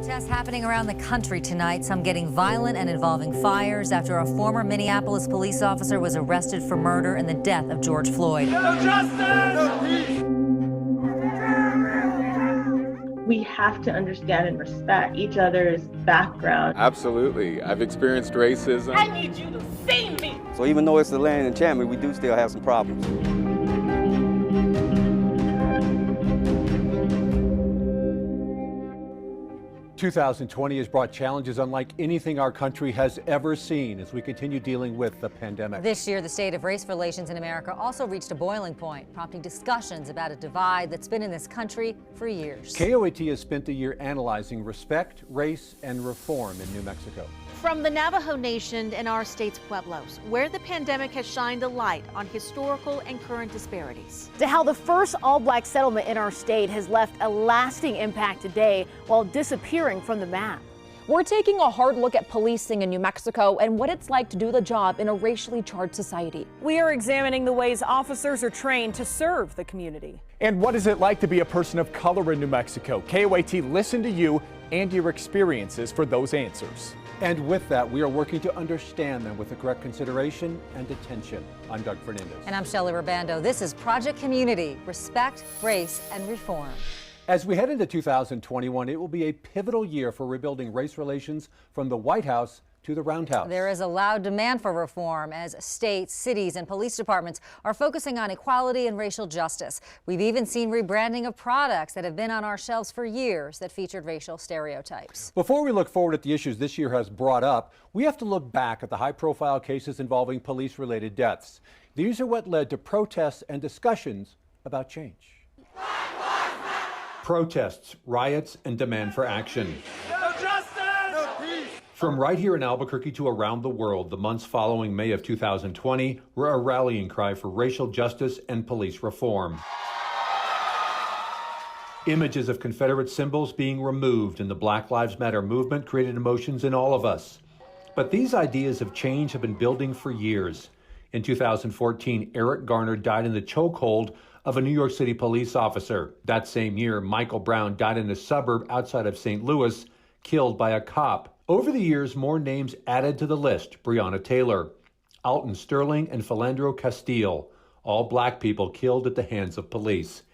Protests happening around the country tonight, some getting violent and involving fires after a former Minneapolis police officer was arrested for murder in the death of George Floyd. No justice! No peace! We have to understand and respect each other's background. Absolutely. I've experienced racism. I need you to see me. So even though it's the land enchantment, we do still have some problems. 2020 has brought challenges unlike anything our country has ever seen as we continue dealing with the pandemic. This year, the state of race relations in America also reached a boiling point, prompting discussions about a divide that's been in this country for years. KOAT has spent the year analyzing respect, race, and reform in New Mexico. From the Navajo Nation and our state's Pueblos, where the pandemic has shined a light on historical and current disparities. To how the first all-black settlement in our state has left a lasting impact today while disappearing from the map. We're taking a hard look at policing in New Mexico and what it's like to do the job in a racially charged society. We are examining the ways officers are trained to serve the community. And what is it like to be a person of color in New Mexico? KOAT listened to you and your experiences for those answers. And with that, we are working to understand them with the correct consideration and attention. I'm Doug Fernandez. And I'm Shelley Ribando. This is Project Community, Respect, Race, and Reform. As we head into 2021, it will be a pivotal year for rebuilding race relations from the White House to the Roundhouse. There is a loud demand for reform as states, cities, and police departments are focusing on equality and racial justice. We've even seen rebranding of products that have been on our shelves for years that featured racial stereotypes. Before we look forward at the issues this year has brought up, we have to look back at the high-profile cases involving police-related deaths. These are what led to protests and discussions about change. Protests, riots, and demand for action. No justice! No peace! From right here in Albuquerque to around the world, the months following May of 2020 were a rallying cry for racial justice and police reform. Images of Confederate symbols being removed in the Black Lives Matter movement created emotions in all of us. But these ideas of change have been building for years. In 2014, Eric Garner died in the chokehold of a New York City police officer. That same year, Michael Brown died in a suburb outside of St. Louis, killed by a cop. Over the years, more names added to the list. Breonna Taylor, Alton Sterling, and Philandro Castile, all black people killed at the hands of police.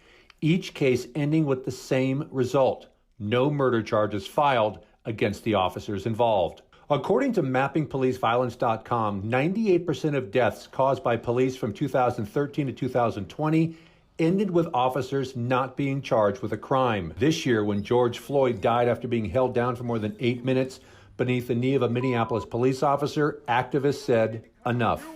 Each case ending with the same result: no murder charges filed against the officers involved. According to mappingpoliceviolence.com, 98% of deaths caused by police from 2013 to 2020 ended with officers not being charged with a crime. This year, when George Floyd died after being held down for more than 8 minutes beneath the knee of a Minneapolis police officer, activists said, enough.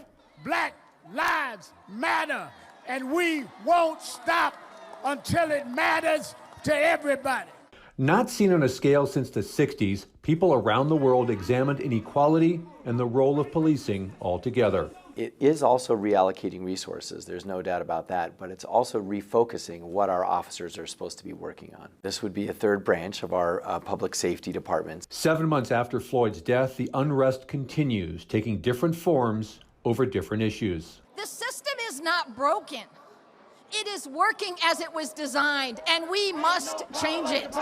Black lives matter, and we won't stop until it matters to everybody. Not seen on a scale since the 60s, people around the world examined inequality and the role of policing altogether. It is also reallocating resources, there's no doubt about that, but it's also refocusing what our officers are supposed to be working on. This would be a third branch of our public safety departments. 7 months after Floyd's death, the unrest continues, taking different forms over different issues. The system is not broken. It is working as it was designed, and we must change it.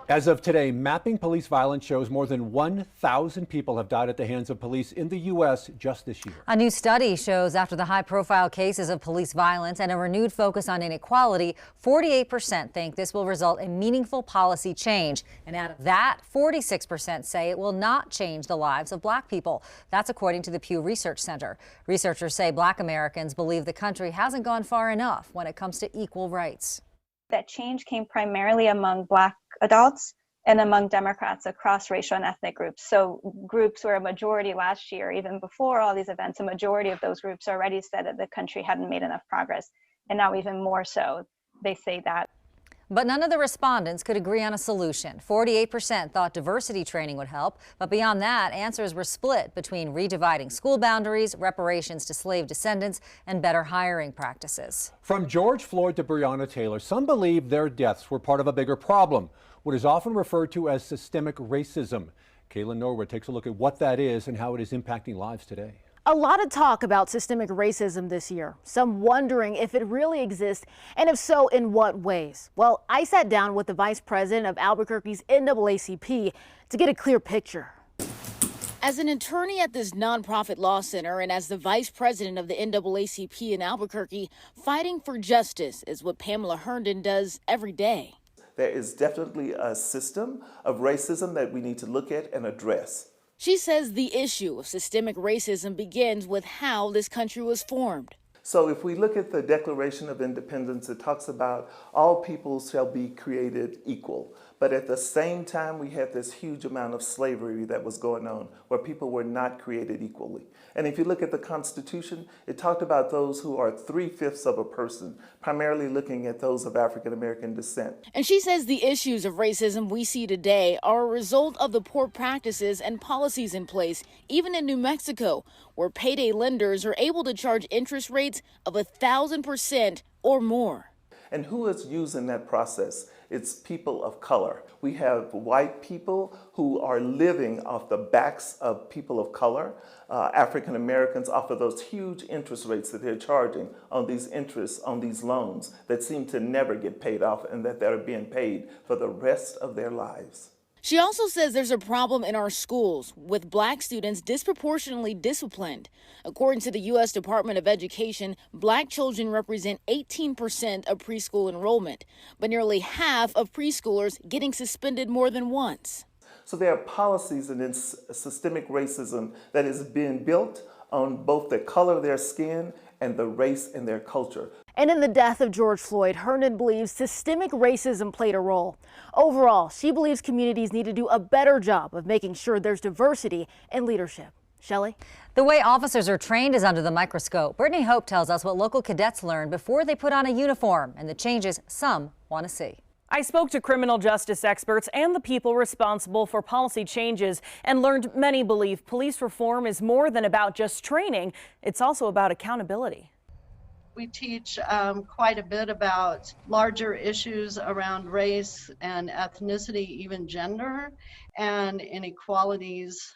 As of today, Mapping Police Violence shows more than 1,000 people have died at the hands of police in the U.S. just this year. A new study shows after the high-profile cases of police violence and a renewed focus on inequality, 48% think this will result in meaningful policy change. And out of that, 46% say it will not change the lives of black people. That's according to the Pew Research Center. Researchers say black Americans believe the country hasn't gone far enough when it comes to equal rights. That change came primarily among Black adults and among Democrats across racial and ethnic groups. So groups were a majority last year, even before all these events, a majority of those groups already said that the country hadn't made enough progress. And now even more so, they say that. But none of the respondents could agree on a solution. 48% thought diversity training would help, but beyond that, answers were split between redividing school boundaries, reparations to slave descendants, and better hiring practices. From George Floyd to Breonna Taylor, some believe their deaths were part of a bigger problem, what is often referred to as systemic racism. Caitlin Norwood takes a look at what that is and how it is impacting lives today. A lot of talk about systemic racism this year, some wondering if it really exists, and if so, in what ways. Well, I sat down with the vice president of Albuquerque's NAACP to get a clear picture. As an attorney at this nonprofit law center and as the vice president of the NAACP in Albuquerque, fighting for justice is what Pamela Herndon does every day. There is definitely a system of racism that we need to look at and address. She says the issue of systemic racism begins with how this country was formed. So if we look at the Declaration of Independence, it talks about all peoples shall be created equal. But at the same time, we had this huge amount of slavery that was going on where people were not created equally. And if you look at the Constitution, it talked about those who are 3/5 of a person, primarily looking at those of African American descent. And she says the issues of racism we see today are a result of the poor practices and policies in place, even in New Mexico, where payday lenders are able to charge interest rates of 1,000% or more. And who is using that process? It's people of color. We have white people who are living off the backs of people of color, African Americans, off of those huge interest rates that they're charging on these interests, on these loans that seem to never get paid off and that they're being paid for the rest of their lives. She also says there's a problem in our schools with black students disproportionately disciplined. According to the U.S. Department of Education, black children represent 18% of preschool enrollment, but nearly half of preschoolers getting suspended more than once. So there are policies and systemic racism that is being built on both the color of their skin and the race and their culture. And in the death of George Floyd, Herndon believes systemic racism played a role. Overall, she believes communities need to do a better job of making sure there's diversity in leadership. Shelley? The way officers are trained is under the microscope. Brittany Hope tells us what local cadets learn before they put on a uniform and the changes some want to see. I spoke to criminal justice experts and the people responsible for policy changes and learned many believe police reform is more than about just training. It's also about accountability. We teach quite a bit about larger issues around race and ethnicity, even gender, and inequalities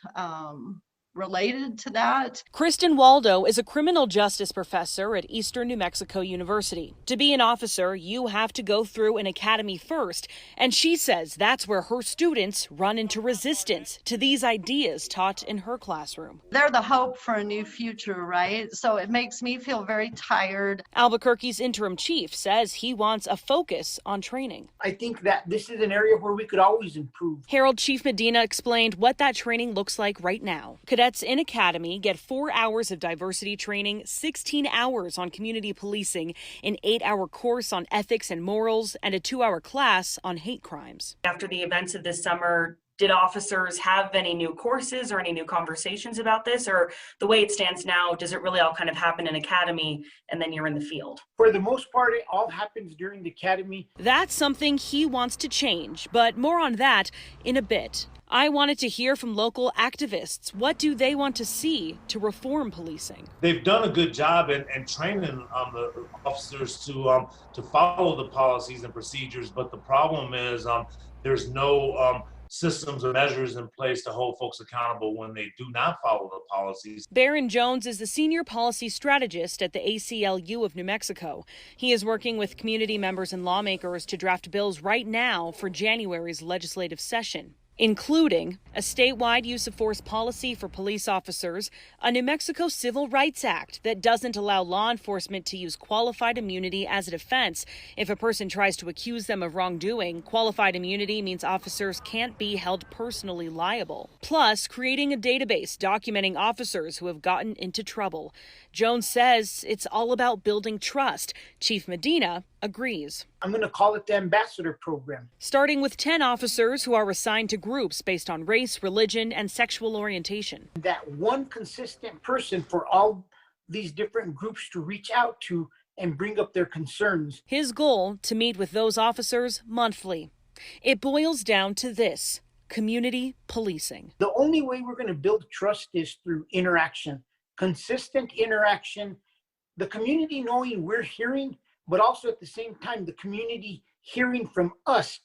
related to that. Kristen Waldo is a criminal justice professor at Eastern New Mexico University. To be an officer, you have to go through an academy first, and she says that's where her students run into resistance to these ideas taught in her classroom. They're the hope for a new future, right? So it makes me feel very tired. Albuquerque's interim chief says he wants a focus on training. I think that this is an area where we could always improve. Herald Chief Medina explained what that training looks like right now. Cadets in Academy get 4 hours of diversity training, 16 hours on community policing, an 8-hour course on ethics and morals, and a 2-hour class on hate crimes. After the events of this summer, did officers have any new courses or any new conversations about this? Or the way it stands now, does it really all kind of happen in Academy and then you're in the field? For the most part, it all happens during the Academy. That's something he wants to change, but more on that in a bit. I wanted to hear from local activists. What do they want to see to reform policing? They've done a good job in training the officers to follow the policies and procedures, but the problem is there's no systems or measures in place to hold folks accountable when they do not follow the policies. Baron Jones is the senior policy strategist at the ACLU of New Mexico. He is working with community members and lawmakers to draft bills right now for January's legislative session, including a statewide use of force policy for police officers, a New Mexico Civil Rights Act that doesn't allow law enforcement to use qualified immunity as a defense. If a person tries to accuse them of wrongdoing, qualified immunity means officers can't be held personally liable. Plus, creating a database documenting officers who have gotten into trouble. Jones says it's all about building trust. Chief Medina agrees. I'm going to call it the ambassador program. Starting with 10 officers who are assigned to groups based on race, religion, and sexual orientation. That one consistent person for all these different groups to reach out to and bring up their concerns. His goal, to meet with those officers monthly. It boils down to this: community policing. The only way we're going to build trust is through interaction, consistent interaction, the community knowing we're hearing, but also at the same time, the community hearing from us.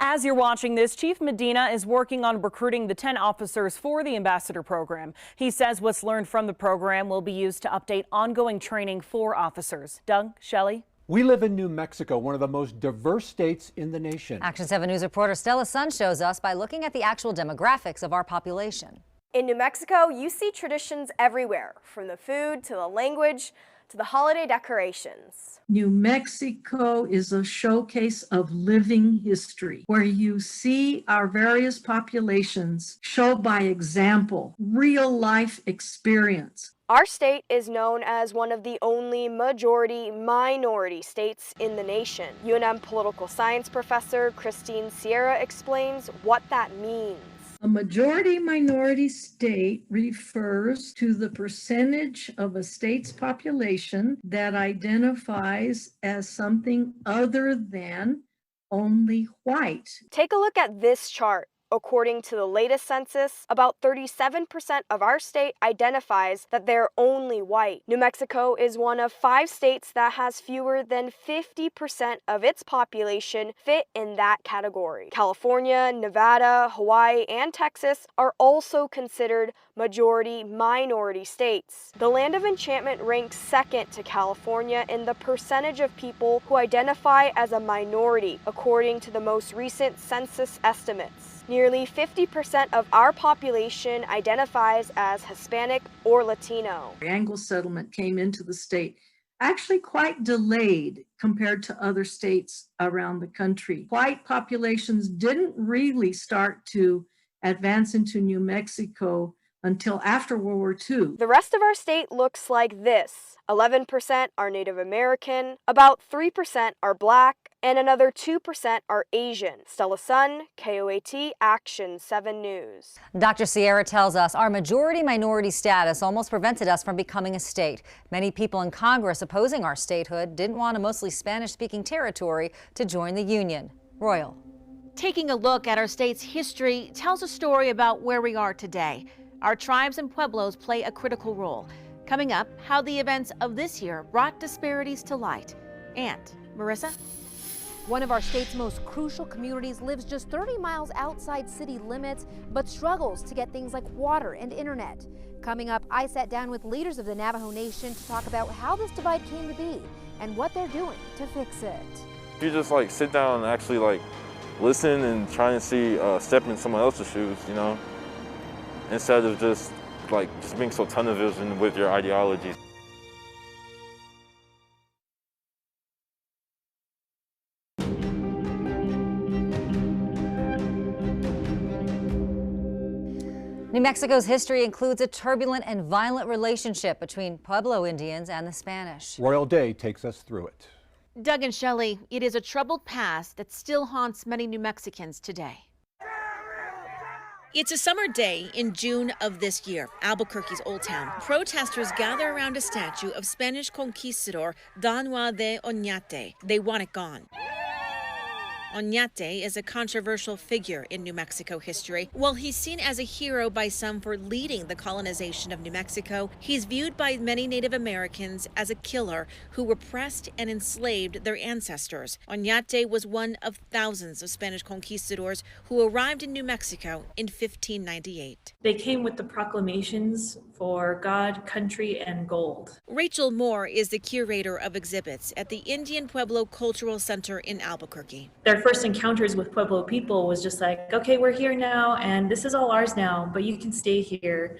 As you're watching this, Chief Medina is working on recruiting the 10 officers for the Ambassador program. He says what's learned from the program will be used to update ongoing training for officers. Doug, Shelley? We live in New Mexico, one of the most diverse states in the nation. Action 7 News reporter Stella Sun shows us by looking at the actual demographics of our population. In New Mexico, you see traditions everywhere, from the food to the language to the holiday decorations. New Mexico is a showcase of living history where you see our various populations show by example, real life experience. Our state is known as one of the only majority-minority states in the nation. UNM political science professor Christine Sierra explains what that means. A majority-minority state refers to the percentage of a state's population that identifies as something other than only white. Take a look at this chart. According to the latest census, about 37% of our state identifies that they're only white. New Mexico is one of 5 states that has fewer than 50% of its population fit in that category. California, Nevada, Hawaii, and Texas are also considered majority-minority states. The Land of Enchantment ranks second to California in the percentage of people who identify as a minority, according to the most recent census estimates. Nearly 50% of our population identifies as Hispanic or Latino. The Anglo settlement came into the state actually quite delayed compared to other states around the country. White populations didn't really start to advance into New Mexico until after World War II. The rest of our state looks like this. 11% are Native American, about 3% are Black, and another 2% are Asian. Stella Sun, KOAT, Action 7 News. Dr. Sierra tells us our majority-minority status almost prevented us from becoming a state. Many people in Congress opposing our statehood didn't want a mostly Spanish-speaking territory to join the Union. Royal. Taking a look at our state's history tells a story about where we are today. Our tribes and pueblos play a critical role. Coming up, how the events of this year brought disparities to light. And, Marissa? One of our state's most crucial communities lives just 30 miles outside city limits, but struggles to get things like water and internet. Coming up, I sat down with leaders of the Navajo Nation to talk about how this divide came to be and what they're doing to fix it. You just sit down and actually listen and try and see, step in someone else's shoes, instead of just being so tunnel vision with your ideologies. New Mexico's history includes a turbulent and violent relationship between Pueblo Indians and the Spanish. Royal Day takes us through it. Doug and Shelley, it is a troubled past that still haunts many New Mexicans today. It's a summer day in June of this year, Albuquerque's Old Town. Protesters gather around a statue of Spanish conquistador Don Juan de Oñate. They want it gone. Oñate is a controversial figure in New Mexico history. While he's seen as a hero by some for leading the colonization of New Mexico, he's viewed by many Native Americans as a killer who repressed and enslaved their ancestors. Oñate was one of thousands of Spanish conquistadors who arrived in New Mexico in 1598. They came with the proclamations for God, country, and gold. Rachel Moore is the curator of exhibits at the Indian Pueblo Cultural Center in Albuquerque. Their first encounters with Pueblo people was just okay, we're here now, and this is all ours now, but you can stay here,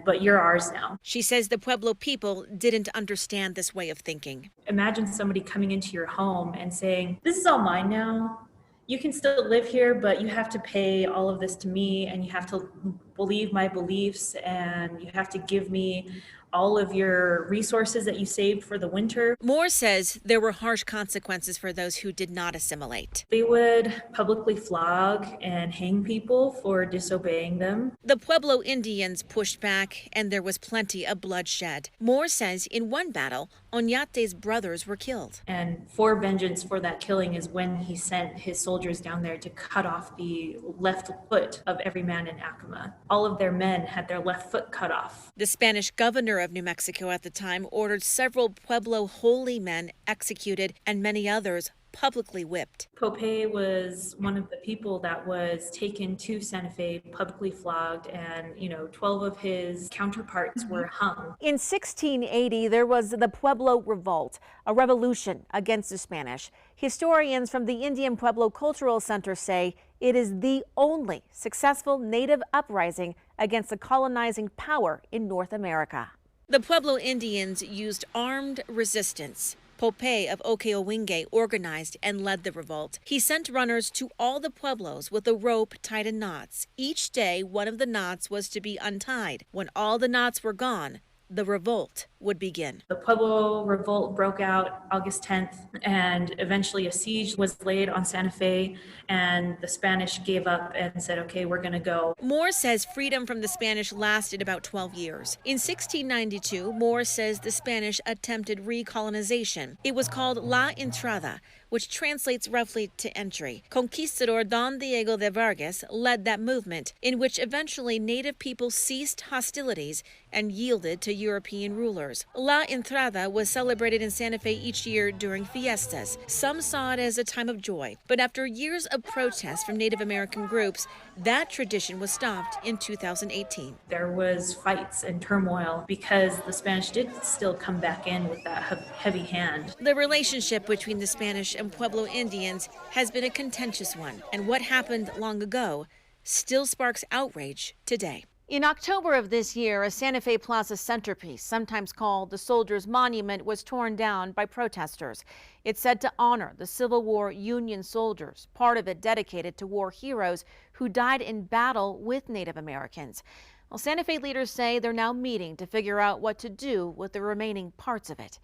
but you're ours now. She says the Pueblo people didn't understand this way of thinking. Imagine somebody coming into your home and saying, this is all mine now. You can still live here, but you have to pay all of this to me, and you have to believe my beliefs, and you have to give me all of your resources that you saved for the winter. Moore says there were harsh consequences for those who did not assimilate. They would publicly flog and hang people for disobeying them. The Pueblo Indians pushed back, and there was plenty of bloodshed. Moore says in one battle, Oñate's brothers were killed. And for vengeance for that killing is when he sent his soldiers down there to cut off the left foot of every man in Acoma. All of their men had their left foot cut off. The Spanish governor of New Mexico at the time ordered several Pueblo holy men executed and many others publicly whipped. Popé was one of the people that was taken to Santa Fe, publicly flogged, and 12 of his counterparts were hung. In 1680, there was the Pueblo Revolt, a revolution against the Spanish. Historians from the Indian Pueblo Cultural Center say it is the only successful Native uprising against the colonizing power in North America. The Pueblo Indians used armed resistance. Popé of Okeowinge organized and led the revolt. He sent runners to all the pueblos with a rope tied in knots. Each day, one of the knots was to be untied. When all the knots were gone, the revolt would begin. The Pueblo Revolt broke out August 10th, and eventually a siege was laid on Santa Fe, and the Spanish gave up and said, okay, we're going to go. Moore says freedom from the Spanish lasted about 12 years. In 1692, Moore says the Spanish attempted recolonization. It was called La Entrada, which translates roughly to entry. Conquistador Don Diego de Vargas led that movement, in which eventually Native people ceased hostilities and yielded to European rulers. La Entrada was celebrated in Santa Fe each year during fiestas. Some saw it as a time of joy, but after years of protests from Native American groups, that tradition was stopped in 2018. There was fights and turmoil because the Spanish did still come back in with that heavy hand. The relationship between the Spanish and Pueblo Indians has been a contentious one, and what happened long ago still sparks outrage today. In October of this year, a Santa Fe Plaza centerpiece, sometimes called the Soldiers' Monument, was torn down by protesters. It's said to honor the Civil War Union soldiers, part of it dedicated to war heroes who died in battle with Native Americans. Well, Santa Fe leaders say they're now meeting to figure out what to do with the remaining parts of it.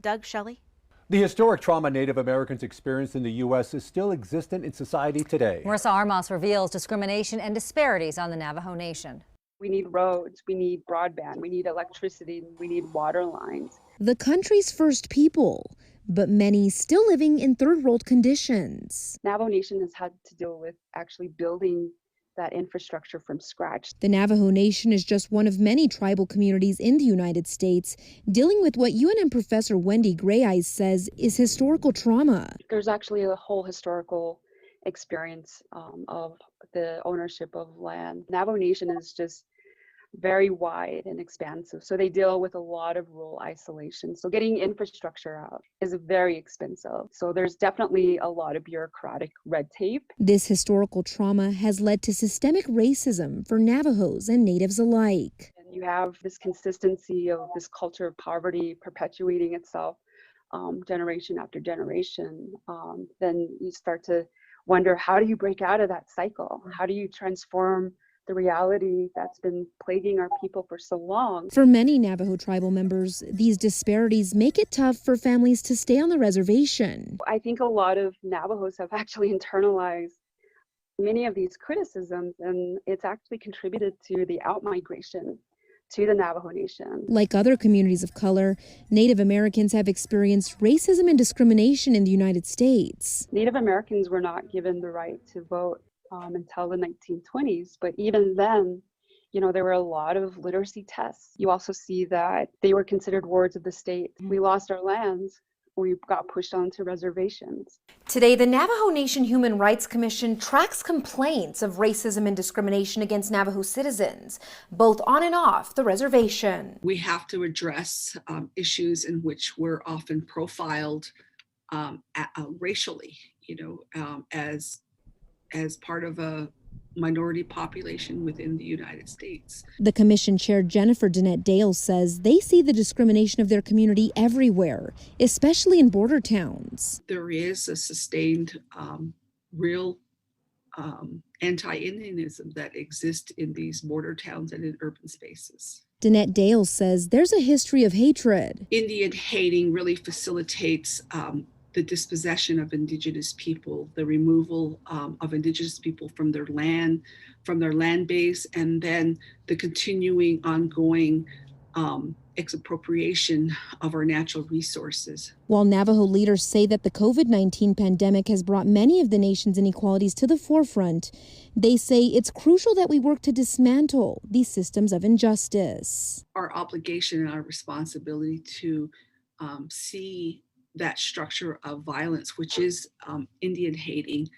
Doug, Shelley? The historic trauma Native Americans experienced in the U.S. is still existent in society today. Marissa Armas reveals discrimination and disparities on the Navajo Nation. We need roads, we need broadband, we need electricity, we need water lines. The country's first people, but many still living in third world conditions. Navajo Nation has had to deal with actually building that infrastructure from scratch. The Navajo Nation is just one of many tribal communities in the United States dealing with what UNM professor Wendy Greyeyes says is historical trauma. There's actually a whole historical experience of the ownership of land. Navajo Nation is just very wide and expansive. So they deal with a lot of rural isolation. So getting infrastructure out is very expensive. So there's definitely a lot of bureaucratic red tape. This historical trauma has led to systemic racism for Navajos and Natives alike. And you have this consistency of this culture of poverty perpetuating itself generation after generation. Then you start to wonder, how do you break out of that cycle? How do you transform the reality that's been plaguing our people for so long? For many Navajo tribal members, these disparities make it tough for families to stay on the reservation. I think a lot of Navajos have actually internalized many of these criticisms, and it's actually contributed to the outmigration to the Navajo Nation. Like other communities of color, Native Americans have experienced racism and discrimination in the United States. Native Americans were not given the right to vote until the 1920s, but even then, there were a lot of literacy tests. You also see that they were considered wards of the state. We lost our lands. We got pushed onto reservations. Today, the Navajo Nation Human Rights Commission tracks complaints of racism and discrimination against Navajo citizens, both on and off the reservation. We have to address issues in which we're often profiled racially, as part of a minority population within the United States. The commission chair Jennifer Danette Dale says they see the discrimination of their community everywhere, especially in border towns. There is a sustained real anti-Indianism that exists in these border towns and in urban spaces. Danette Dale says there's a history of hatred. Indian hating really facilitates the dispossession of Indigenous people, the removal of Indigenous people from their land base, and then the continuing, ongoing expropriation of our natural resources. While Navajo leaders say that the COVID-19 pandemic has brought many of the nation's inequalities to the forefront, they say it's crucial that we work to dismantle these systems of injustice. Our obligation and our responsibility to see that structure of violence, which is Indian hating,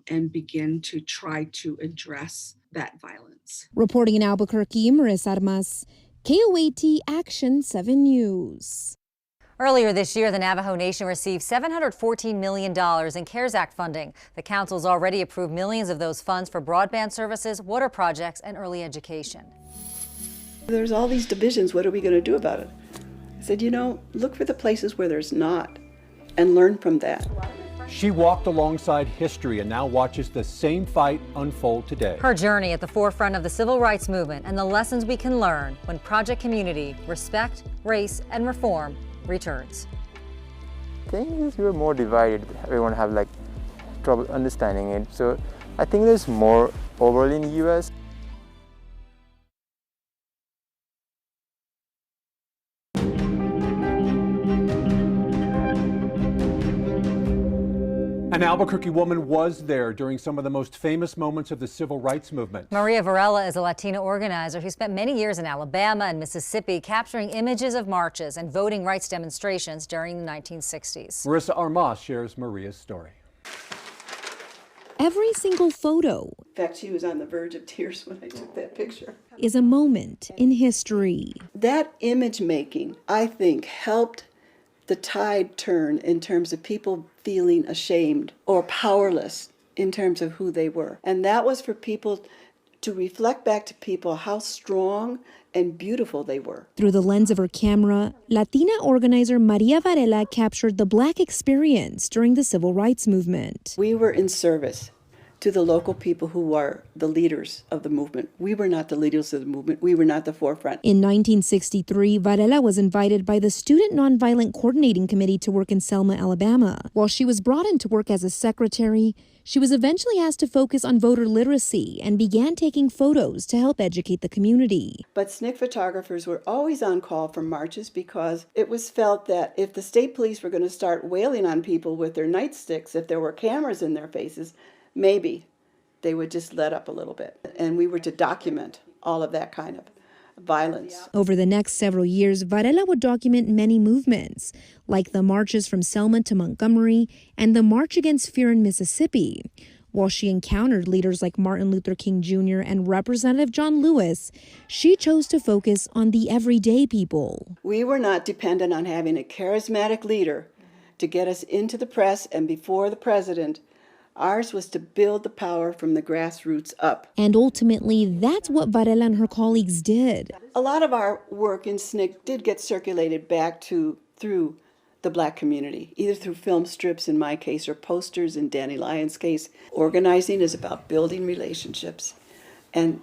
and begin to try to address that violence. Reporting in Albuquerque, Marissa Armas, KOAT Action 7 News. Earlier this year, the Navajo Nation received $714 million in CARES Act funding. The council's already approved millions of those funds for broadband services, water projects, and early education. There's all these divisions. What are we going to do about it? I said, look for the places where there's not and learn from that. She walked alongside history and now watches the same fight unfold today. Her journey at the forefront of the civil rights movement and the lessons we can learn when Project Community, Respect, Race, and Reform returns. I think we were more divided. Everyone have trouble understanding it. So I think there's more overall in the U.S. An Albuquerque woman was there during some of the most famous moments of the civil rights movement. Maria Varela is a Latina organizer who spent many years in Alabama and Mississippi capturing images of marches and voting rights demonstrations during the 1960s. Marissa Armas shares Maria's story. Every single photo, In fact, she was on the verge of tears when I took that picture. Is a moment in history. That image making, I think, helped the tide turn in terms of people feeling ashamed or powerless in terms of who they were. And that was for people to reflect back to people how strong and beautiful they were. Through the lens of her camera, Latina organizer Maria Varela captured the Black experience during the civil rights movement. We were in service to the local people who are the leaders of the movement. We were not the leaders of the movement. We were not the forefront. In 1963, Varela was invited by the Student Nonviolent Coordinating Committee to work in Selma, Alabama. While she was brought in to work as a secretary, she was eventually asked to focus on voter literacy and began taking photos to help educate the community. But SNCC photographers were always on call for marches because it was felt that if the state police were going to start wailing on people with their nightsticks, if there were cameras in their faces, maybe they would just let up a little bit. And we were to document all of that kind of violence. Over the next several years, Varela would document many movements, like the marches from Selma to Montgomery and the March Against Fear in Mississippi. While she encountered leaders like Martin Luther King Jr. and Representative John Lewis, she chose to focus on the everyday people. We were not dependent on having a charismatic leader to get us into the press and before the president. Ours was to build the power from the grassroots up. And ultimately, that's what Varela and her colleagues did. A lot of our work in SNCC did get circulated back through the Black community, either through film strips in my case or posters in Danny Lyon's case. Organizing is about building relationships and,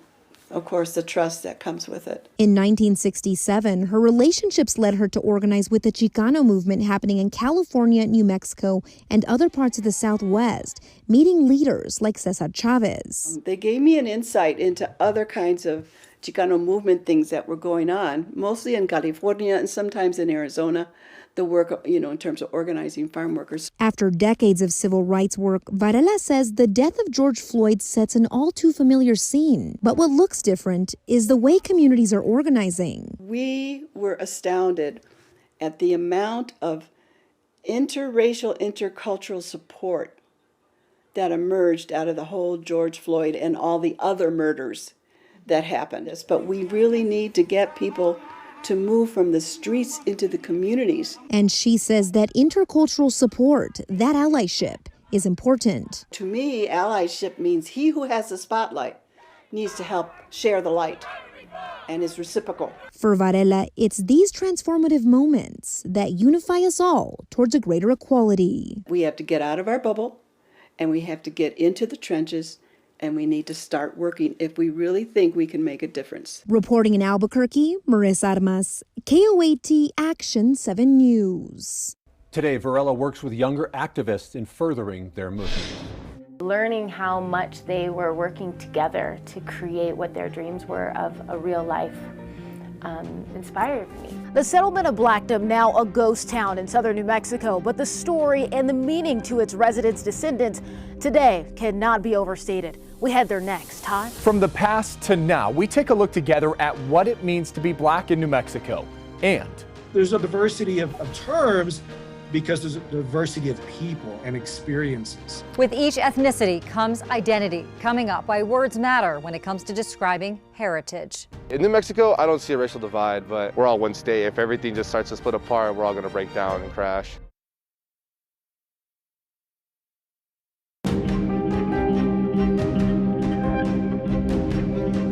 of course, the trust that comes with it. In 1967, her relationships led her to organize with the Chicano movement happening in California, New Mexico, and other parts of the Southwest, meeting leaders like Cesar Chavez. They gave me an insight into other kinds of Chicano movement things that were going on, mostly in California and sometimes in Arizona. The work, in terms of organizing farm workers. After decades of civil rights work, Varela says the death of George Floyd sets an all too familiar scene. But what looks different is the way communities are organizing. We were astounded at the amount of interracial, intercultural support that emerged out of the whole George Floyd and all the other murders that happened. But we really need to get people to move from the streets into the communities. And she says that intercultural support, that allyship, is important. To me, allyship means he who has the spotlight needs to help share the light and is reciprocal. For Varela, it's these transformative moments that unify us all towards a greater equality. We have to get out of our bubble and we have to get into the trenches. And we need to start working if we really think we can make a difference. Reporting in Albuquerque, Marissa Armas, KOAT Action 7 News. Today, Varela works with younger activists in furthering their movement. Learning how much they were working together to create what their dreams were of a real life inspired me. The settlement of Blackdom, now a ghost town in southern New Mexico, but the story and the meaning to its residents' descendants today cannot be overstated. We head there next. Todd? From the past to now, we take a look together at what it means to be Black in New Mexico. And there's a diversity of terms because there's a diversity of people and experiences. With each ethnicity comes identity. Coming up, why words matter when it comes to describing heritage. In New Mexico, I don't see a racial divide, but we're all one state. If everything just starts to split apart, we're all going to break down and crash.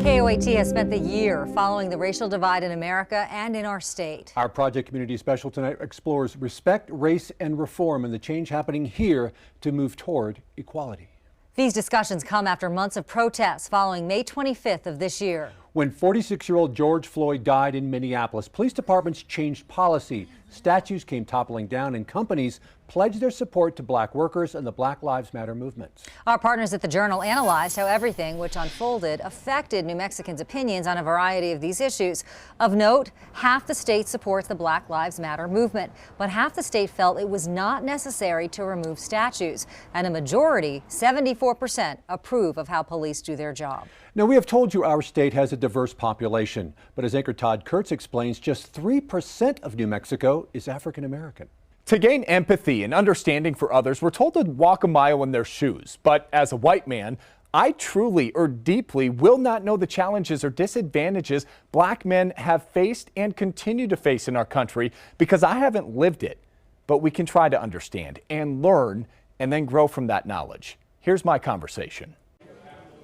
KOAT has spent the year following the racial divide in America and in our state. Our Project Community Special tonight explores respect, race, and reform and the change happening here to move toward equality. These discussions come after months of protests following May 25th of this year. When 46-year-old George Floyd died in Minneapolis, police departments changed policy. Statues came toppling down and companies pledged their support to black workers and the Black Lives Matter movement. Our partners at the Journal analyzed how everything which unfolded affected New Mexicans' opinions on a variety of these issues. Of note, half the state supports the Black Lives Matter movement, but half the state felt it was not necessary to remove statues, and a majority, 74%, approve of how police do their job. Now, we have told you our state has a diverse population, but as anchor Todd Kurtz explains, just 3% of New Mexico is African American. To gain empathy and understanding for others, we're told to walk a mile in their shoes. But as a white man, I truly or deeply will not know the challenges or disadvantages black men have faced and continue to face in our country because I haven't lived it. But we can try to understand and learn and then grow from that knowledge. Here's my conversation.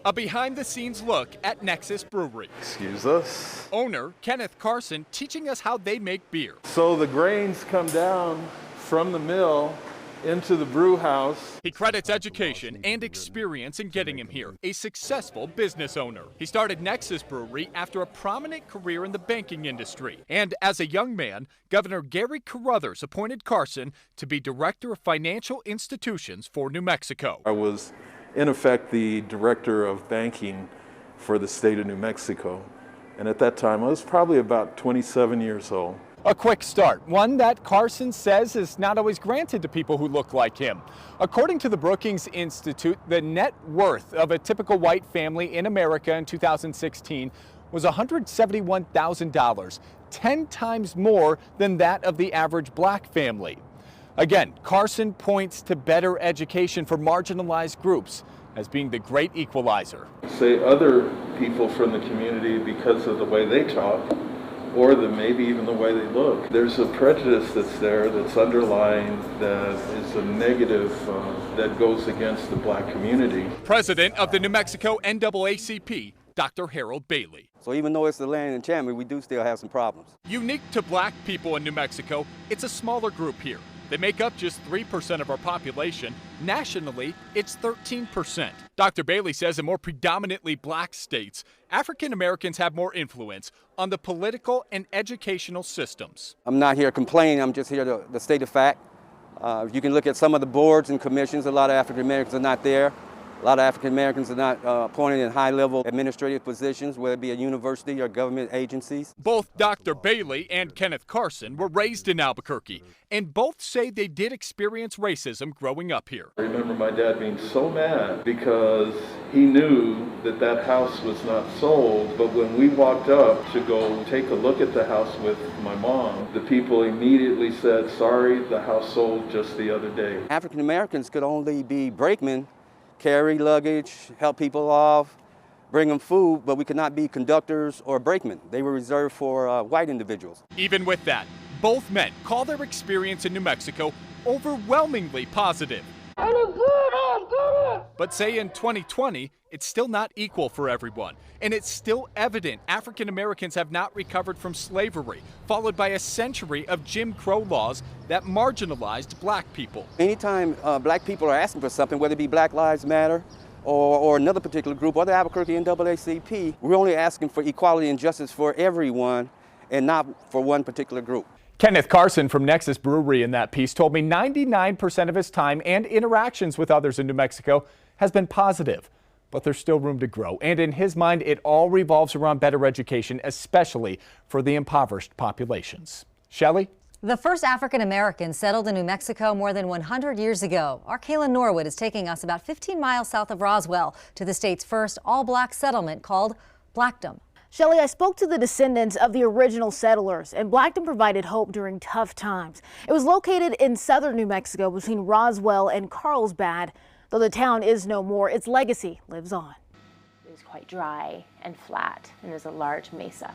A behind-the-scenes look at Nexus Brewery. Excuse us. Owner Kenneth Carson teaching us how they make beer. So the grains come down from the mill into the brew house. He credits education and experience in getting him here, a successful business owner. He started Nexus Brewery after a prominent career in the banking industry. And as a young man, Governor Gary Carruthers appointed Carson to be Director of Financial Institutions for New Mexico. I was in effect the director of banking for the state of New Mexico. And at that time, I was probably about 27 years old. A quick start, one that Carson says is not always granted to people who look like him. According to the Brookings Institute, the net worth of a typical white family in America in 2016 was $171,000, 10 times more than that of the average black family. Again, Carson points to better education for marginalized groups as being the great equalizer. Say other people from the community, because of the way they talk, or maybe even the way they look. There's a prejudice that's there, that's underlying, that is a negative that goes against the black community. President of the New Mexico NAACP, Dr. Harold Bailey. So even though it's the land enchantment, we do still have some problems. Unique to black people in New Mexico, it's a smaller group here. They make up just 3% of our population. Nationally, it's 13%. Dr. Bailey says in more predominantly black states, African Americans have more influence on the political and educational systems. I'm not here complaining, I'm just here to state a fact. You can look at some of the boards and commissions, a lot of African Americans are not there. A lot of African Americans are not appointed in high-level administrative positions, whether it be a university or government agencies. Both Dr. Bailey and Kenneth Carson were raised in Albuquerque, and both say they did experience racism growing up here. I remember my dad being so mad because he knew that that house was not sold, but when we walked up to go take a look at the house with my mom, the people immediately said, sorry, the house sold just the other day. African Americans could only be brakemen, carry luggage, help people off, bring them food, but we could not be conductors or brakemen. They were reserved for white individuals. Even with that, both men call their experience in New Mexico overwhelmingly positive. But say in 2020, it's still not equal for everyone. And it's still evident African Americans have not recovered from slavery, followed by a century of Jim Crow laws that marginalized black people. Anytime black people are asking for something, whether it be Black Lives Matter or another particular group, or the Albuquerque NAACP, we're only asking for equality and justice for everyone and not for one particular group. Kenneth Carson from Nexus Brewery in that piece told me 99% of his time and interactions with others in New Mexico has been positive, but there's still room to grow. And in his mind, it all revolves around better education, especially for the impoverished populations. Shelley? The first African Americans settled in New Mexico more than 100 years ago. Our Kaylin Norwood is taking us about 15 miles south of Roswell to the state's first all-black settlement called Blackdom. Shelley, I spoke to the descendants of the original settlers, and Blackton provided hope during tough times. It was located in southern New Mexico between Roswell and Carlsbad. Though the town is no more, its legacy lives on. It was quite dry and flat, and there's a large mesa.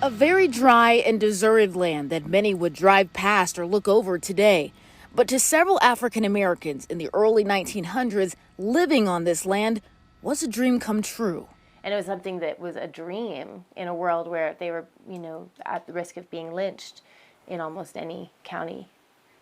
A very dry and deserted land that many would drive past or look over today. But to several African Americans in the early 1900s, living on this land was a dream come true. And it was something that was a dream in a world where they were, at the risk of being lynched in almost any county.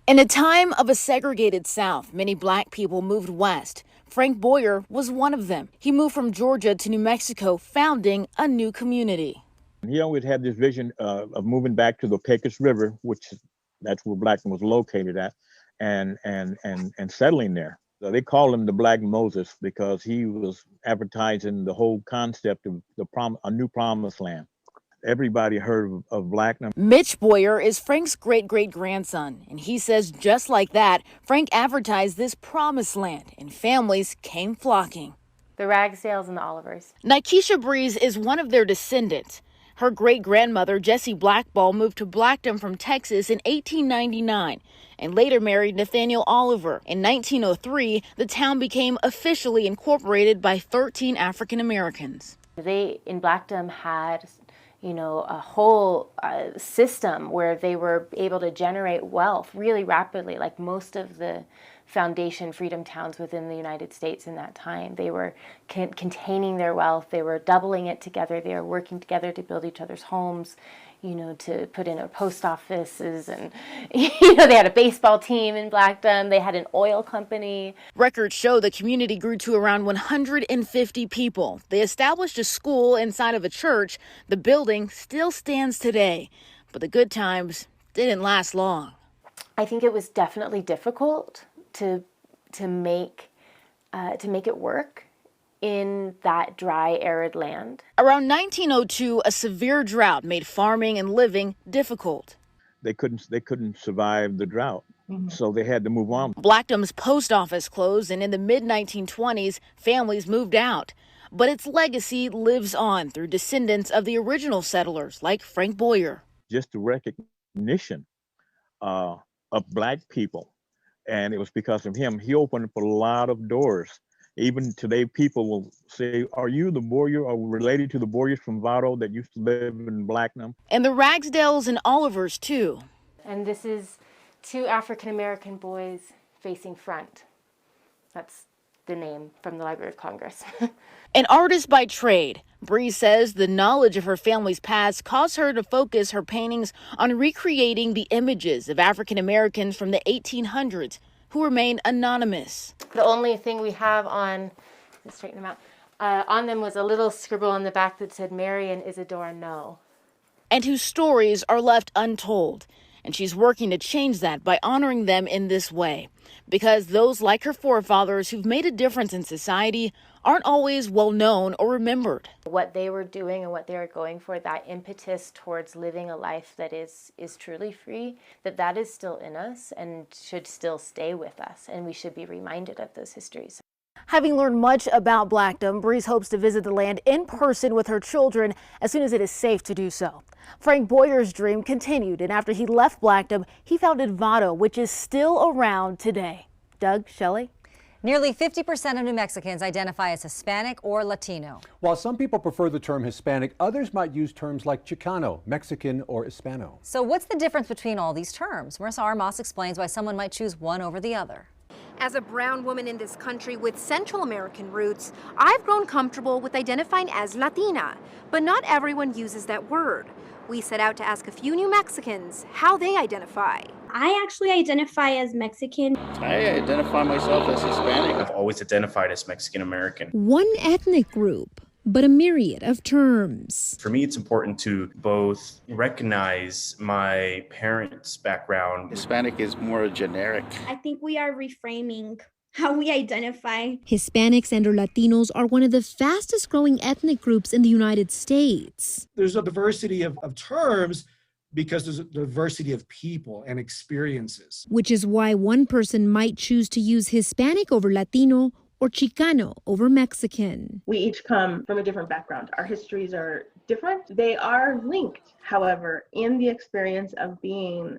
In a time of a segregated South, many Black people moved west. Frank Boyer was one of them. He moved from Georgia to New Mexico, founding a new community. He always had this vision of moving back to the Pecos River, which that's where Blackton was located at, and settling there. So they call him the Black Moses because he was advertising the whole concept of a new promised land. Everybody heard of Blackton. Mitch Boyer is Frank's great-great-grandson, and he says just like that, Frank advertised this promised land, and families came flocking. The Ragsdales and the Olivers. Nikesha Breeze is one of their descendants. Her great-grandmother, Jessie Blackball, moved to Blackton from Texas in 1899 and later married Nathaniel Oliver. In 1903, the town became officially incorporated by 13 African Americans. They, in Blackton, had a whole system where they were able to generate wealth really rapidly, like most of the foundation freedom towns within the United States in that time. They were containing their wealth, they were doubling it together, they were working together to build each other's homes, to put in post offices, and they had a baseball team in Blackton, they had an oil company. Records show the community grew to around 150 people. They established a school inside of a church. The building still stands today, but the good times didn't last long. I think it was definitely difficult to make it work in that dry, arid land. Around 1902, a severe drought made farming and living difficult. They couldn't survive the drought, so they had to move on. Blackton's post office closed, and in the mid-1920s, families moved out. But its legacy lives on through descendants of the original settlers, like Frank Boyer. Just the recognition of Black people. And it was because of him. He opened up a lot of doors. Even today, people will say, are you the Boyer or related to the Boyers from Vado that used to live in Blackton? And the Ragsdales and Olivers, too. And this is 2 African-American boys facing front. That's the name from the Library of Congress. An artist by trade, Bree says the knowledge of her family's past caused her to focus her paintings on recreating the images of African Americans from the 1800s who remain anonymous. The only thing we have on, let's straighten them out, on them was a little scribble on the back that said, Mary and Isadora No. And whose stories are left untold. And she's working to change that by honoring them in this way. Because those like her forefathers who've made a difference in society aren't always well known or remembered. What they were doing and what they were going for, that impetus towards living a life that is truly free, that is still in us and should still stay with us. And we should be reminded of those histories. Having learned much about Blackton, Breeze hopes to visit the land in person with her children as soon as it is safe to do so. Frank Boyer's dream continued, and after he left Blackton, he founded Vado, which is still around today. Doug, Shelley? Nearly 50% of New Mexicans identify as Hispanic or Latino. While some people prefer the term Hispanic, others might use terms like Chicano, Mexican, or Hispano. So what's the difference between all these terms? Marissa Armas explains why someone might choose one over the other. As a brown woman in this country with Central American roots, I've grown comfortable with identifying as Latina, but not everyone uses that word. We set out to ask a few New Mexicans how they identify. I actually identify as Mexican. I identify myself as Hispanic. I've always identified as Mexican American. One ethnic group, but a myriad of terms. For me, it's important to both recognize my parents' background. Hispanic is more generic. I think we are reframing how we identify. Hispanics and or Latinos are one of the fastest growing ethnic groups in the United States. There's a diversity of terms because there's a diversity of people and experiences. Which is why one person might choose to use Hispanic over Latino or Chicano over Mexican. We each come from a different background. Our histories are different. They are linked, however, in the experience of being,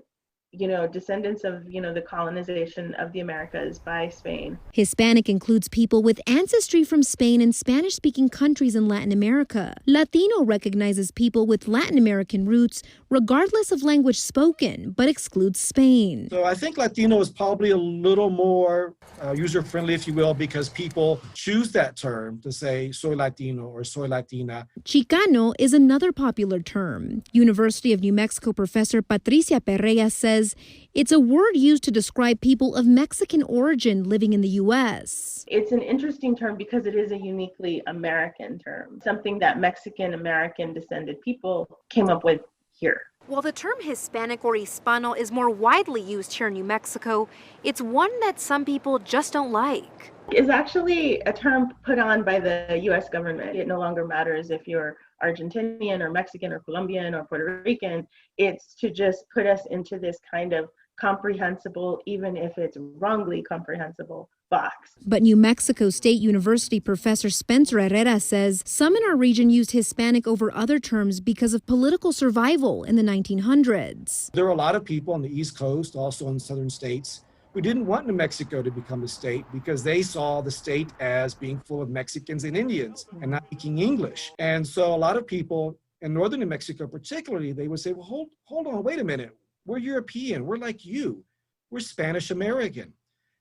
descendants of, the colonization of the Americas by Spain. Hispanic includes people with ancestry from Spain and Spanish-speaking countries in Latin America. Latino recognizes people with Latin American roots, regardless of language spoken, but excludes Spain. So I think Latino is probably a little more user-friendly, if you will, because people choose that term to say soy Latino or soy Latina. Chicano is another popular term. University of New Mexico professor Patricia Perea says it's a word used to describe people of Mexican origin living in the U.S. It's an interesting term because it is a uniquely American term, something that Mexican-American descended people came up with here. While the term Hispanic or Hispano is more widely used here in New Mexico, it's one that some people just don't like. It's actually a term put on by the U.S. government. It no longer matters if you're Argentinian or Mexican or Colombian or Puerto Rican. It's to just put us into this kind of comprehensible, even if it's wrongly comprehensible, box. But New Mexico State University professor Spencer Herrera says some in our region used Hispanic over other terms because of political survival in the 1900s. There were a lot of people on the East Coast, also in southern states, who didn't want New Mexico to become a state because they saw the state as being full of Mexicans and Indians and not speaking English. And so a lot of people in northern New Mexico particularly, they would say, well, hold on, wait a minute. We're European. We're like you. We're Spanish American.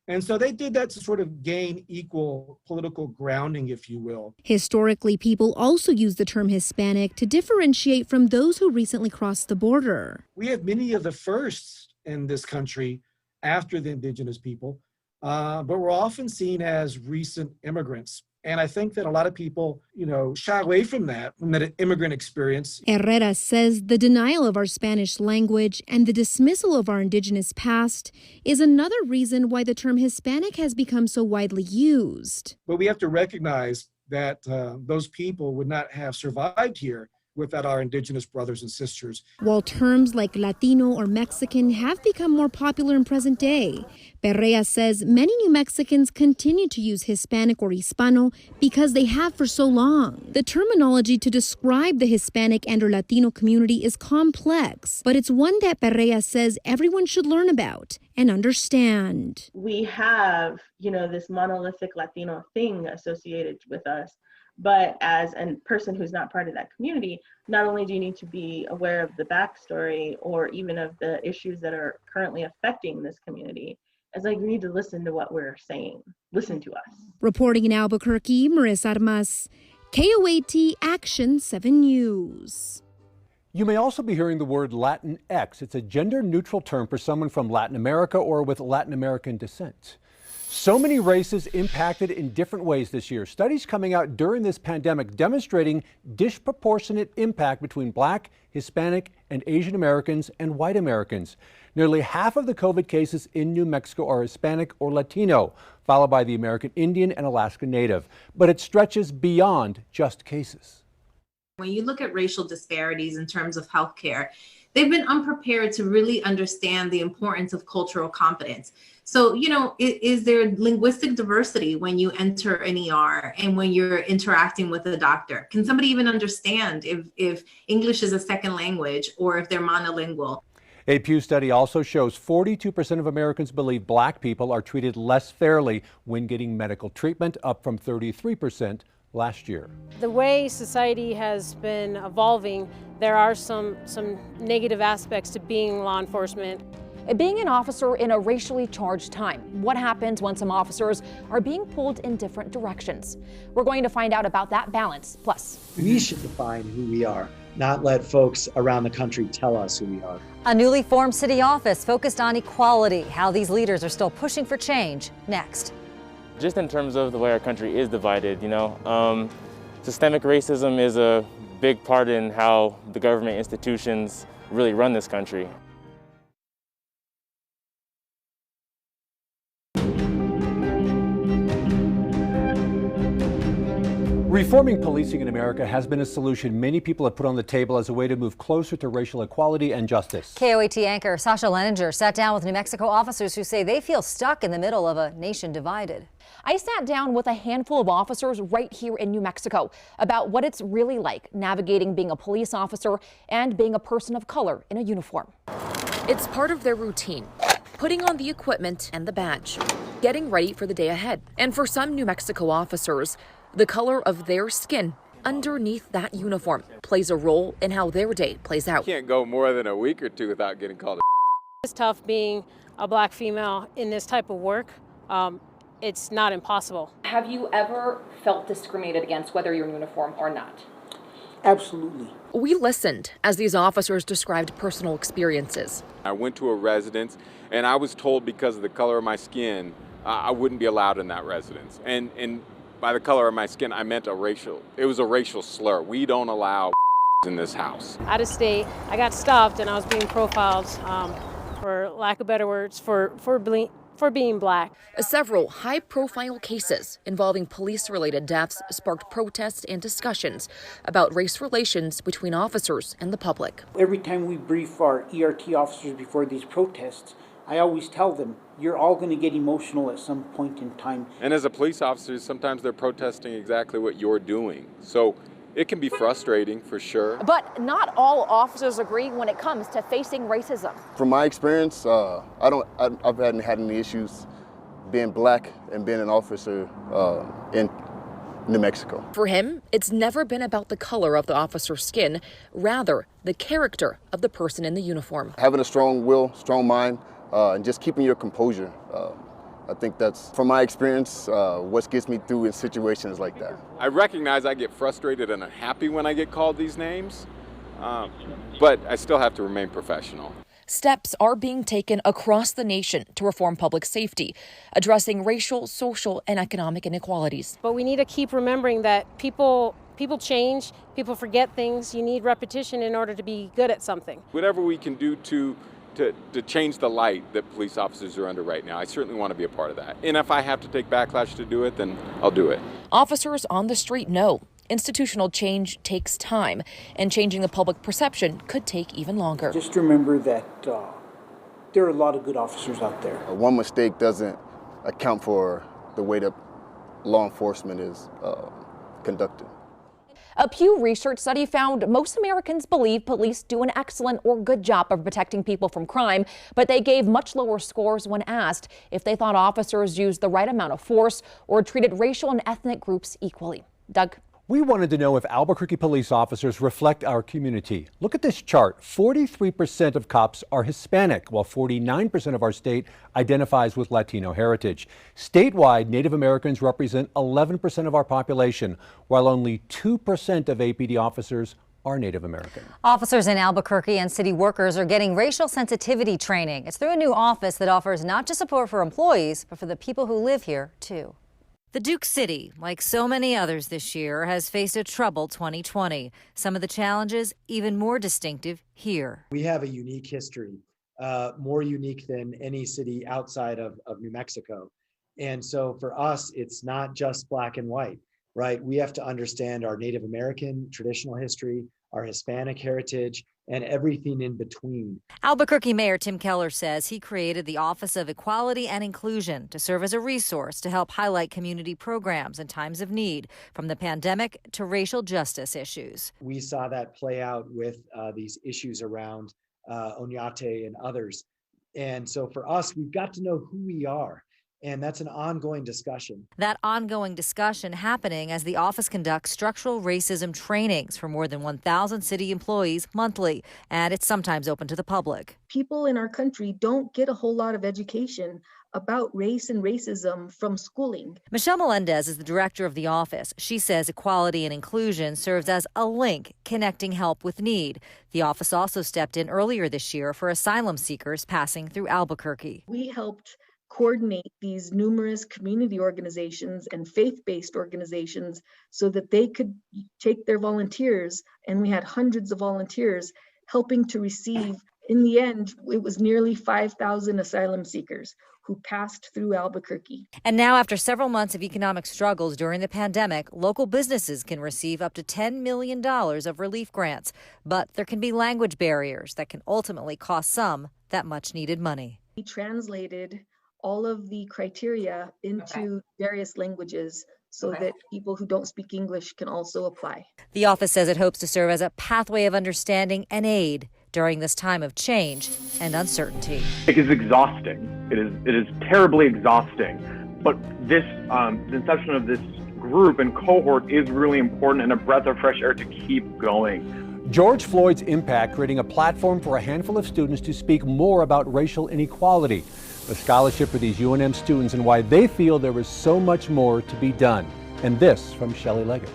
And so they did that to sort of gain equal political grounding, if you will. Historically, people also use the term Hispanic to differentiate from those who recently crossed the border. We have many of the firsts in this country after the indigenous people, but we're often seen as recent immigrants. And I think that a lot of people, shy away from that immigrant experience. Herrera says the denial of our Spanish language and the dismissal of our indigenous past is another reason why the term Hispanic has become so widely used. But we have to recognize that those people would not have survived here without our indigenous brothers and sisters. While terms like Latino or Mexican have become more popular in present day, Perea says many New Mexicans continue to use Hispanic or Hispano because they have for so long. The terminology to describe the Hispanic and or Latino community is complex, but it's one that Perea says everyone should learn about and understand. We have, this monolithic Latino thing associated with us. But as a person who's not part of that community, not only do you need to be aware of the backstory or even of the issues that are currently affecting this community, it's like you need to listen to what we're saying. Listen to us. Reporting in Albuquerque, Marissa Armas, KOAT Action 7 News. You may also be hearing the word Latinx. It's a gender-neutral term for someone from Latin America or with Latin American descent. So many races impacted in different ways this year. Studies coming out during this pandemic demonstrating disproportionate impact between Black, Hispanic, and Asian Americans and white Americans. Nearly half of the COVID cases in New Mexico are Hispanic or Latino, followed by the American Indian and Alaska Native. But it stretches beyond just cases. When you look at racial disparities in terms of healthcare, they've been unprepared to really understand the importance of cultural competence. So, is there linguistic diversity when you enter an ER and when you're interacting with a doctor? Can somebody even understand if English is a second language or if they're monolingual? A Pew study also shows 42% of Americans believe Black people are treated less fairly when getting medical treatment, up from 33% last year. The way society has been evolving, there are some negative aspects to being law enforcement. Being an officer in a racially charged time. What happens when some officers are being pulled in different directions? We're going to find out about that balance. Plus, we should define who we are, not let folks around the country tell us who we are. A newly formed city office focused on equality, how these leaders are still pushing for change. Next. Just in terms of the way our country is divided, systemic racism is a big part in how the government institutions really run this country. Reforming policing in America has been a solution many people have put on the table as a way to move closer to racial equality and justice. KOAT anchor Sasha Leninger sat down with New Mexico officers who say they feel stuck in the middle of a nation divided. I sat down with a handful of officers right here in New Mexico about what it's really like navigating being a police officer and being a person of color in a uniform. It's part of their routine, putting on the equipment and the badge, getting ready for the day ahead. And for some New Mexico officers, the color of their skin underneath that uniform plays a role in how their day plays out. Can't go more than a week or two without getting called a. It's tough being a black female in this type of work. It's not impossible. Have you ever felt discriminated against, whether you're in uniform or not? Absolutely. We listened as these officers described personal experiences. I went to a residence and I was told because of the color of my skin, I wouldn't be allowed in that residence. And by the color of my skin, I meant it was a racial slur. We don't allow in this house. Out of state, I got stopped and I was being profiled, for lack of better words, for being black. Several high-profile cases involving police-related deaths sparked protests and discussions about race relations between officers and the public. Every time we brief our ERT officers before these protests, I always tell them, you're all going to get emotional at some point in time. And as a police officer, sometimes they're protesting exactly what you're doing. So it can be frustrating for sure. But not all officers agree when it comes to facing racism. From my experience, I haven't had any issues being black and being an officer in New Mexico. For him, it's never been about the color of the officer's skin, rather the character of the person in the uniform. Having a strong will, strong mind, and just keeping your composure. I think that's, from my experience, what gets me through in situations like that. I recognize I get frustrated and unhappy when I get called these names, but I still have to remain professional. Steps are being taken across the nation to reform public safety, addressing racial, social, and economic inequalities. But we need to keep remembering that people change, people forget things. You need repetition in order to be good at something. Whatever we can do to change the light that police officers are under right now, I certainly want to be a part of that. And if I have to take backlash to do it, then I'll do it. Officers on the street know institutional change takes time, and changing the public perception could take even longer. Just remember that there are a lot of good officers out there. One mistake doesn't account for the way that law enforcement is conducted. A Pew Research study found most Americans believe police do an excellent or good job of protecting people from crime, but they gave much lower scores when asked if they thought officers used the right amount of force or treated racial and ethnic groups equally. Doug? We wanted to know if Albuquerque police officers reflect our community. Look at this chart. 43% of cops are Hispanic, while 49% of our state identifies with Latino heritage. Statewide, Native Americans represent 11% of our population, while only 2% of APD officers are Native American. Officers in Albuquerque and city workers are getting racial sensitivity training. It's through a new office that offers not just support for employees, but for the people who live here, too. The Duke City, like so many others this year, has faced a troubled 2020. Some of the challenges even more distinctive here. We have a unique history, more unique than any city outside of New Mexico. And so for us, it's not just black and white, right? We have to understand our Native American traditional history, our Hispanic heritage, and everything in between. Albuquerque Mayor Tim Keller says he created the Office of Equality and Inclusion to serve as a resource to help highlight community programs in times of need, from the pandemic to racial justice issues. We saw that play out with these issues around Oñate and others. And so for us, we've got to know who we are. And that's an ongoing discussion. That ongoing discussion happening as the office conducts structural racism trainings for more than 1,000 city employees monthly, and it's sometimes open to the public. People in our country don't get a whole lot of education about race and racism from schooling. Michelle Melendez is the director of the office. She says equality and inclusion serves as a link connecting help with need. The office also stepped in earlier this year for asylum seekers passing through Albuquerque. We helped coordinate these numerous community organizations and faith-based organizations so that they could take their volunteers, and we had hundreds of volunteers helping to receive. In the end, it was nearly 5,000 asylum seekers who passed through Albuquerque. And now, after several months of economic struggles during the pandemic, local businesses can receive up to $10 million of relief grants. But there can be language barriers that can ultimately cost some that much needed money. We translated all of the criteria into various languages so that people who don't speak English can also apply. The office says it hopes to serve as a pathway of understanding and aid during this time of change and uncertainty. It is exhausting. It is terribly exhausting. But this the inception of this group and cohort is really important and a breath of fresh air to keep going. George Floyd's impact creating a platform for a handful of students to speak more about racial inequality, a scholarship for these UNM students and why they feel there is so much more to be done. And this from Shelley Leggett.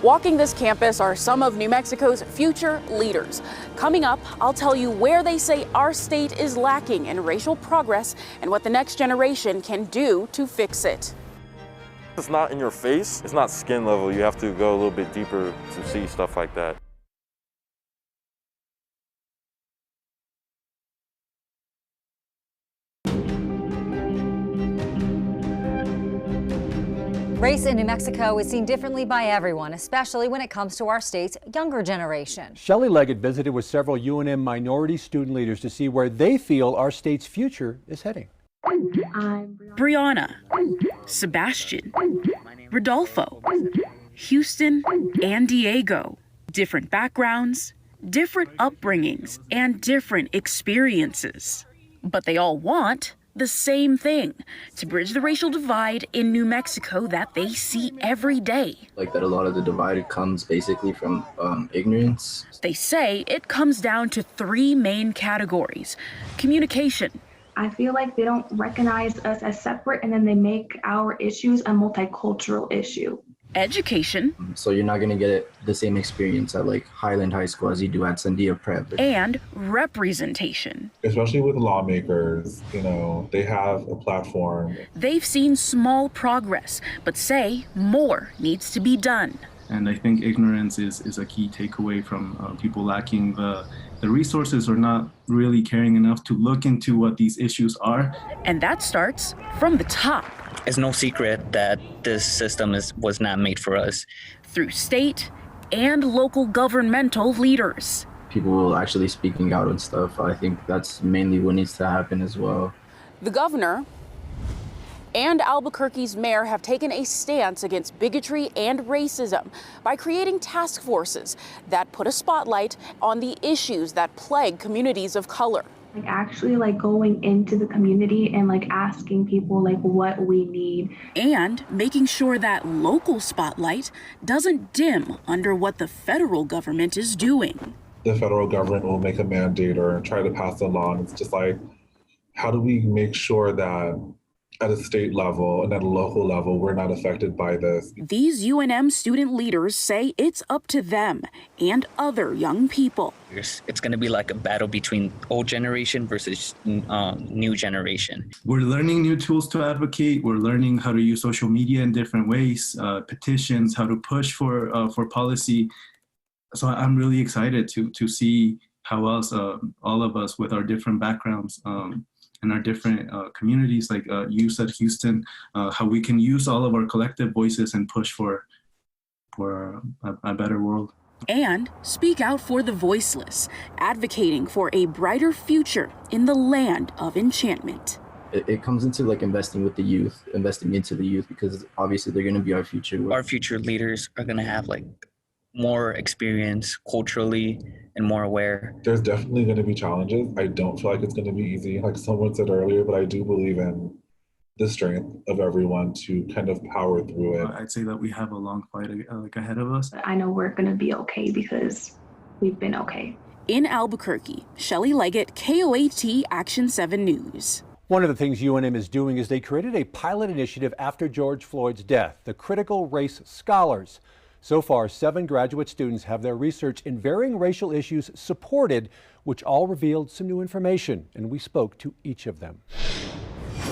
Walking this campus are some of New Mexico's future leaders. Coming up, I'll tell you where they say our state is lacking in racial progress and what the next generation can do to fix it. It's not in your face, it's not skin level. You have to go a little bit deeper to see stuff like that. Race in New Mexico is seen differently by everyone, especially when it comes to our state's younger generation. Shelley Leggett visited with several UNM minority student leaders to see where they feel our state's future is heading. Brianna, Sebastian, Rodolfo, Houston, and Diego. Different backgrounds, different upbringings, and different experiences. But they all want the same thing, to bridge the racial divide in New Mexico that they see every day. Like that a lot of the divide comes basically from ignorance. They say it comes down to three main categories. Communication. I feel like they don't recognize us as separate and then they make our issues a multicultural issue. Education. So you're not going to get the same experience at like Highland High School as you do at Sandia Prep. And representation. Especially with lawmakers, they have a platform. They've seen small progress, but say more needs to be done. And I think ignorance is a key takeaway from people lacking the resources or not really caring enough to look into what these issues are. And that starts from the top. It's no secret that this system was not made for us. Through state and local governmental leaders. People actually speaking out and stuff. I think that's mainly what needs to happen as well. The governor and Albuquerque's mayor have taken a stance against bigotry and racism by creating task forces that put a spotlight on the issues that plague communities of color. Actually going into the community and asking people what we need. And making sure that local spotlight doesn't dim under what the federal government is doing. The federal government will make a mandate or try to pass a law, and it's just how do we make sure that at a state level and at a local level, we're not affected by this? These UNM student leaders say it's up to them and other young people. It's going to be like a battle between old generation versus new generation. We're learning new tools to advocate. We're learning how to use social media in different ways, petitions, how to push for policy. So I'm really excited to see how else all of us with our different backgrounds and our different communities, like you said, Houston, how we can use all of our collective voices and push for a better world. And speak out for the voiceless, advocating for a brighter future in the land of enchantment. It comes into investing with the youth, investing into the youth, because obviously they're going to be our future. Our future leaders are going to have more experience culturally and more aware. There's definitely going to be challenges. I don't feel like it's going to be easy, like someone said earlier, but I do believe in the strength of everyone to kind of power through it. I'd say that we have a long fight ahead of us. I know we're going to be okay because we've been okay. In Albuquerque, Shelley Leggett, KOAT Action 7 News. One of the things UNM is doing is they created a pilot initiative after George Floyd's death, the Critical Race Scholars. So far, 7 graduate students have their research in varying racial issues supported, which all revealed some new information, and we spoke to each of them.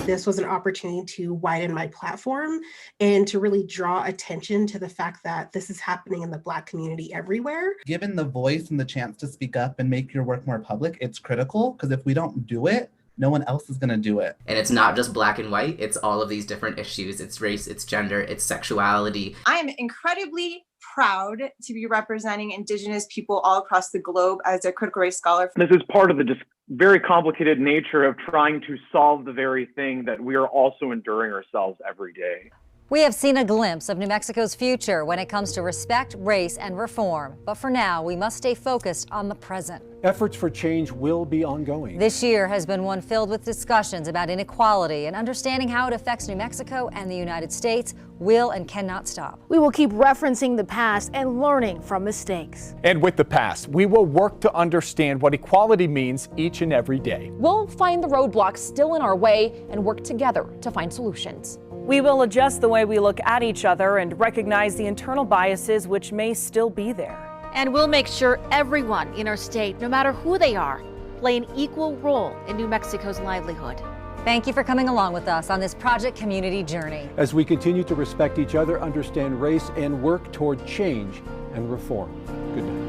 This was an opportunity to widen my platform and to really draw attention to the fact that this is happening in the Black community everywhere. Given the voice and the chance to speak up and make your work more public, it's critical, because if we don't do it, no one else is going to do it. And it's not just black and white, it's all of these different issues. It's race, it's gender, it's sexuality. I am incredibly proud to be representing Indigenous people all across the globe as a critical race scholar. This is part of the very complicated nature of trying to solve the very thing that we are also enduring ourselves every day. We have seen a glimpse of New Mexico's future when it comes to respect, race, and reform. But for now, we must stay focused on the present. Efforts for change will be ongoing. This year has been one filled with discussions about inequality, and understanding how it affects New Mexico and the United States will and cannot stop. We will keep referencing the past and learning from mistakes. And with the past, we will work to understand what equality means each and every day. We'll find the roadblocks still in our way and work together to find solutions. We will adjust the way we look at each other and recognize the internal biases which may still be there. And we'll make sure everyone in our state, no matter who they are, play an equal role in New Mexico's livelihood. Thank you for coming along with us on this Project Community journey. As we continue to respect each other, understand race, and work toward change and reform. Good night.